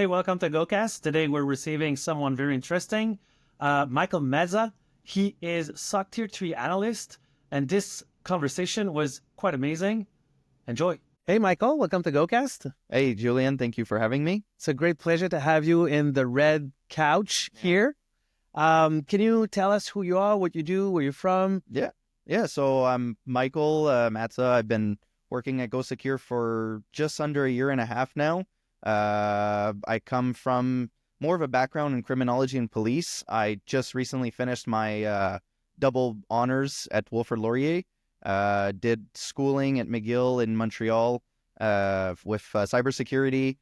Hey, welcome to GoCast. Today we're receiving someone very interesting, Michael Mazza. He is SOC Tier 3 Analyst, and this conversation was quite amazing. Enjoy. Hey, Michael, welcome to GoCast. Hey, Julian, thank you for having me. It's a great pleasure to have you in the red couch here. Can you tell us who you are, what you do, where you're from? Yeah. So I'm Michael Mazza. I've been working at GoSecure for just under a year and a half now. I come from more of a background in criminology and police. I just recently finished my double honors at Wilfrid Laurier. Did schooling at McGill in Montreal with cybersecurity.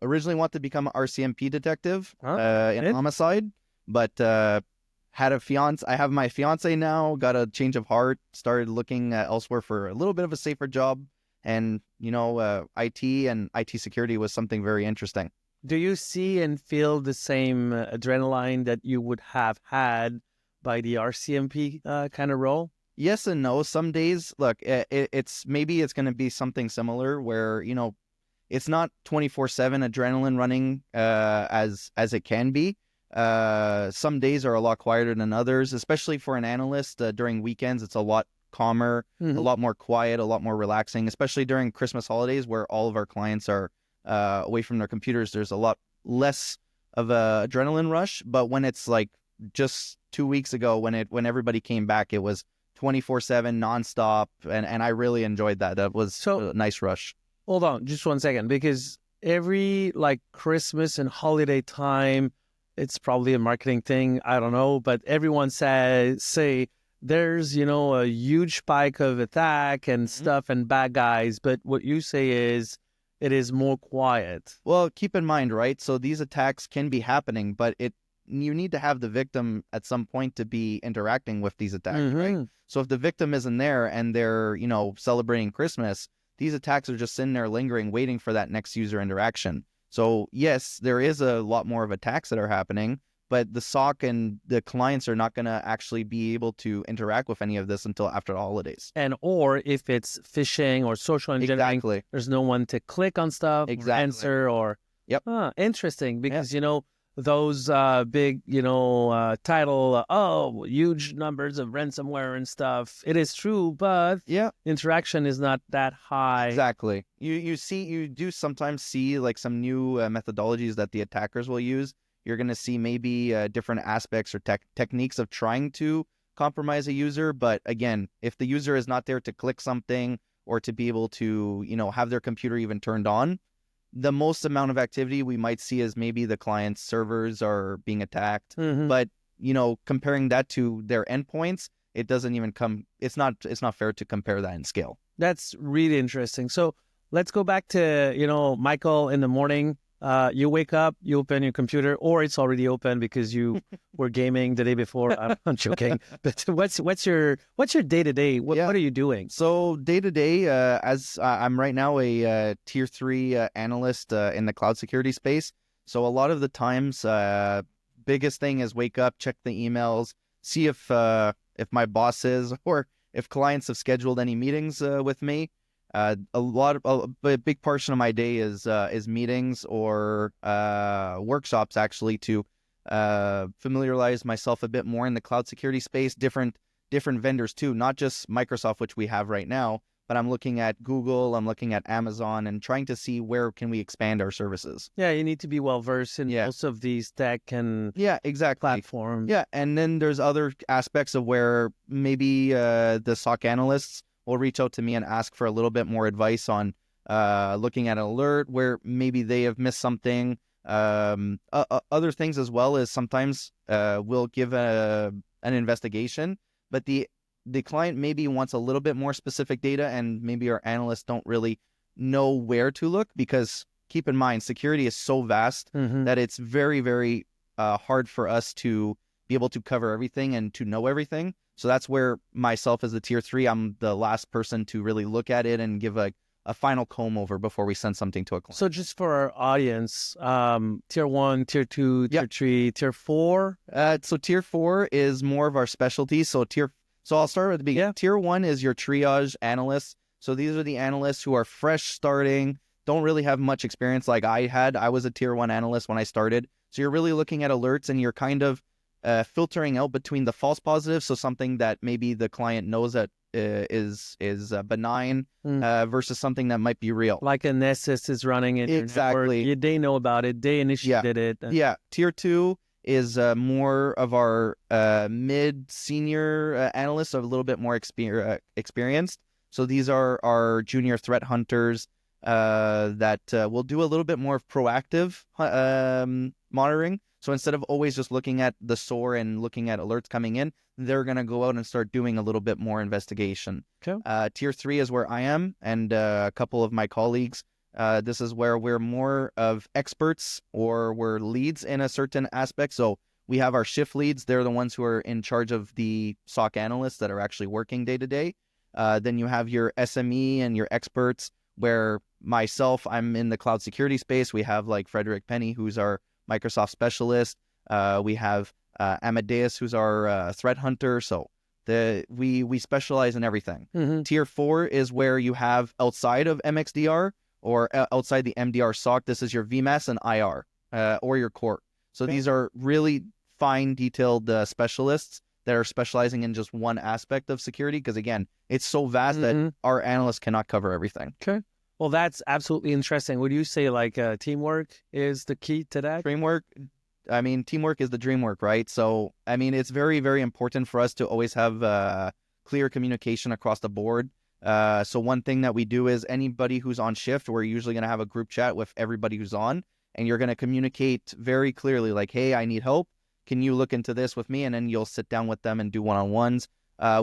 Originally wanted to become an RCMP detective in homicide, but had a fiance. I have my fiance now. Got a change of heart. Started looking elsewhere for a little bit of a safer job. And, IT and IT security was something very interesting. Do you see and feel the same adrenaline that you would have had by the RCMP kind of role? Yes and no. Some days, look, it's going to be something similar where, it's not 24/7 adrenaline running as it can be. Some days are a lot quieter than others, especially for an analyst. During weekends, it's a lot calmer, a lot more quiet, a lot more relaxing, especially during Christmas holidays where all of our clients are away from their computers. There's a lot less of a adrenaline rush. But when it's like just 2 weeks ago when everybody came back, it was 24/7 nonstop. And I really enjoyed that. That was a nice rush. Hold on just 1 second, because every Christmas and holiday time, it's probably a marketing thing. I don't know. But everyone say there's, a huge spike of attack and stuff and bad guys. But what you say is it is more quiet. Well, keep in mind, right? So these attacks can be happening, but you need to have the victim at some point to be interacting with these attacks, right? So if the victim isn't there and they're, celebrating Christmas, these attacks are just sitting there lingering, waiting for that next user interaction. So yes, there is a lot more of attacks that are happening, but the SOC and the clients are not going to actually be able to interact with any of this until after the holidays. Or if it's phishing or social engineering, there's no one to click on stuff, or answer, or... Yep. Interesting, because, those big, title, huge numbers of ransomware and stuff. It is true, but interaction is not that high. Exactly. You do sometimes see some new methodologies that the attackers will use. You're going to see maybe different aspects or techniques of trying to compromise a user. But again, if the user is not there to click something or to be able to, have their computer even turned on, the most amount of activity we might see is maybe the client's servers are being attacked. But, comparing that to their endpoints, it doesn't even it's not fair to compare that in scale. That's really interesting. So let's go back to, Michael, in the morning. You wake up, you open your computer, or it's already open because you were gaming the day before. I'm joking. But what's your day-to-day? What are you doing? So day-to-day, as I'm right now a tier 3 analyst in the cloud security space. So a lot of the times, biggest thing is wake up, check the emails, see if my bosses or if clients have scheduled any meetings with me. A big portion of my day is meetings or workshops, actually, to familiarize myself a bit more in the cloud security space. Different vendors too, not just Microsoft, which we have right now, but I'm looking at Google, I'm looking at Amazon, and trying to see where can we expand our services. Yeah, you need to be well versed in most of these tech and platforms. Yeah, and then there's other aspects of where maybe the SOC analysts will reach out to me and ask for a little bit more advice on looking at an alert where maybe they have missed something. Other things as well is sometimes we'll give an investigation, but the client maybe wants a little bit more specific data, and maybe our analysts don't really know where to look, because keep in mind, security is so vast that it's very, very hard for us to be able to cover everything and to know everything. So that's where myself as a tier 3, I'm the last person to really look at it and give a final comb over before we send something to a client. So just for our audience, tier 1, tier 2, tier 3, tier 4? So tier 4 is more of our specialty. So I'll start with the beginning. Tier 1 is your triage analysts. So these are the analysts who are fresh starting. don't really have much experience like I had. I was a tier 1 analyst when I started. So you're really looking at alerts and you're kind of filtering out between the false positives. So something that maybe the client knows that is benign versus something that might be real. Like a Nessus is running in exactly. your network. They know about it. They initiated it. Yeah. Tier 2 is more of our mid-senior analysts, a little bit more experienced. So these are our junior threat hunters that will do a little bit more proactive monitoring. So instead of always just looking at the SOAR and looking at alerts coming in, they're going to go out and start doing a little bit more investigation. Okay. Tier 3 is where I am and a couple of my colleagues. This is where we're more of experts or we're leads in a certain aspect. So we have our shift leads. They're the ones who are in charge of the SOC analysts that are actually working day to day. Then you have your SME and your experts, where myself, I'm in the cloud security space. We have like Frederick Penny, who's our Microsoft specialist. We have Amadeus, who's our threat hunter. So we specialize in everything. Mm-hmm. Tier 4 is where you have outside of MXDR or outside the MDR SOC. This is your VMAS and IR or your core. So these are really fine, detailed specialists that are specializing in just one aspect of security. Because again, it's so vast that our analysts cannot cover everything. Okay. Well, that's absolutely interesting. Would you say like teamwork is the key to that? Teamwork is the dream work, right? So, I mean, it's very, very important for us to always have clear communication across the board. So one thing that we do is anybody who's on shift, we're usually going to have a group chat with everybody who's on, and you're going to communicate very clearly like, hey, I need help. Can you look into this with me? And then you'll sit down with them and do one-on-ones.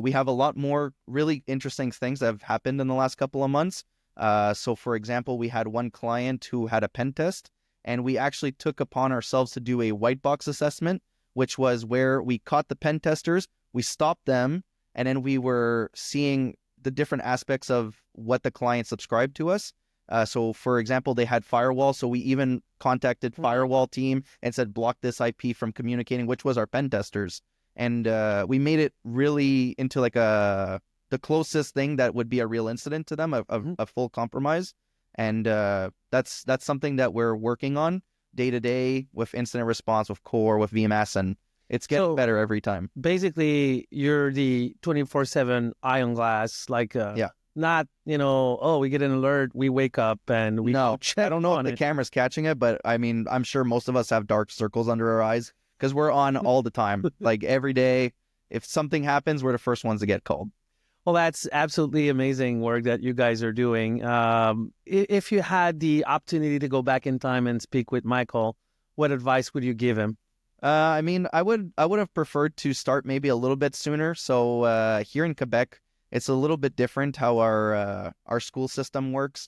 We have a lot more really interesting things that have happened in the last couple of months. So for example, we had one client who had a pen test, and we actually took upon ourselves to do a white box assessment, which was where we caught the pen testers, we stopped them, and then we were seeing the different aspects of what the client subscribed to us. So for example, they had firewall. So we even contacted firewall team and said, block this IP from communicating, which was our pen testers. And we made it really into like the closest thing that would be a real incident to them, a full compromise. And that's something that we're working on day to day with incident response, with core, with VMS, and it's getting better every time. Basically, you're the 24/7 eye on glass, like not, we get an alert, we wake up and we check. I don't know if the camera's catching it, but I mean, I'm sure most of us have dark circles under our eyes because we're on all the time, like every day. If something happens, we're the first ones to get called. Well, that's absolutely amazing work that you guys are doing. If you had the opportunity to go back in time and speak with Michael, what advice would you give him? I mean, I would have preferred to start maybe a little bit sooner. So here in Quebec, it's a little bit different how our school system works.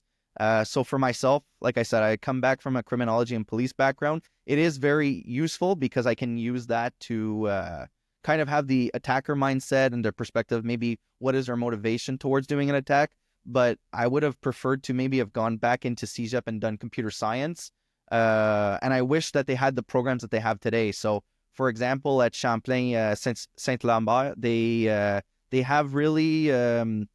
So for myself, like I said, I come back from a criminology and police background. It is very useful because I can use that to kind of have the attacker mindset and their perspective, maybe what is their motivation towards doing an attack. But I would have preferred to maybe have gone back into CEGEP and done computer science. And I wish that they had the programs that they have today. So for example, at Champlain Saint-Lambert, they have really a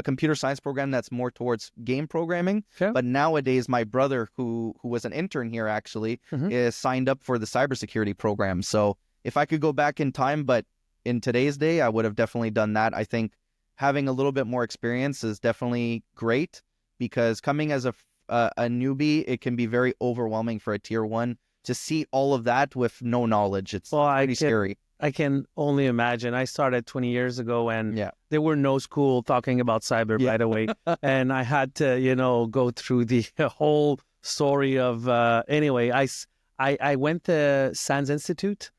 computer science program that's more towards game programming. Okay. But nowadays, my brother, who was an intern here actually, is signed up for the cybersecurity program. So if I could go back in time, but in today's day, I would have definitely done that. I think having a little bit more experience is definitely great because coming as a newbie, it can be very overwhelming for a tier 1 to see all of that with no knowledge. It's pretty scary. I can only imagine. I started 20 years ago and there were no school talking about cyber right away. And I had to, go through the whole story of, anyway, I went to SANS Institute,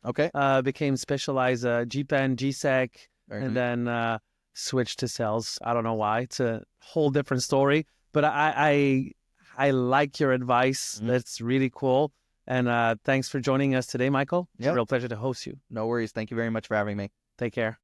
became specialized GPEN, GSEC, and then switched to sales. I don't know why. It's a whole different story. But I like your advice. That's really cool. And thanks for joining us today, Michael. It's a real pleasure to host you. No worries. Thank you very much for having me. Take care.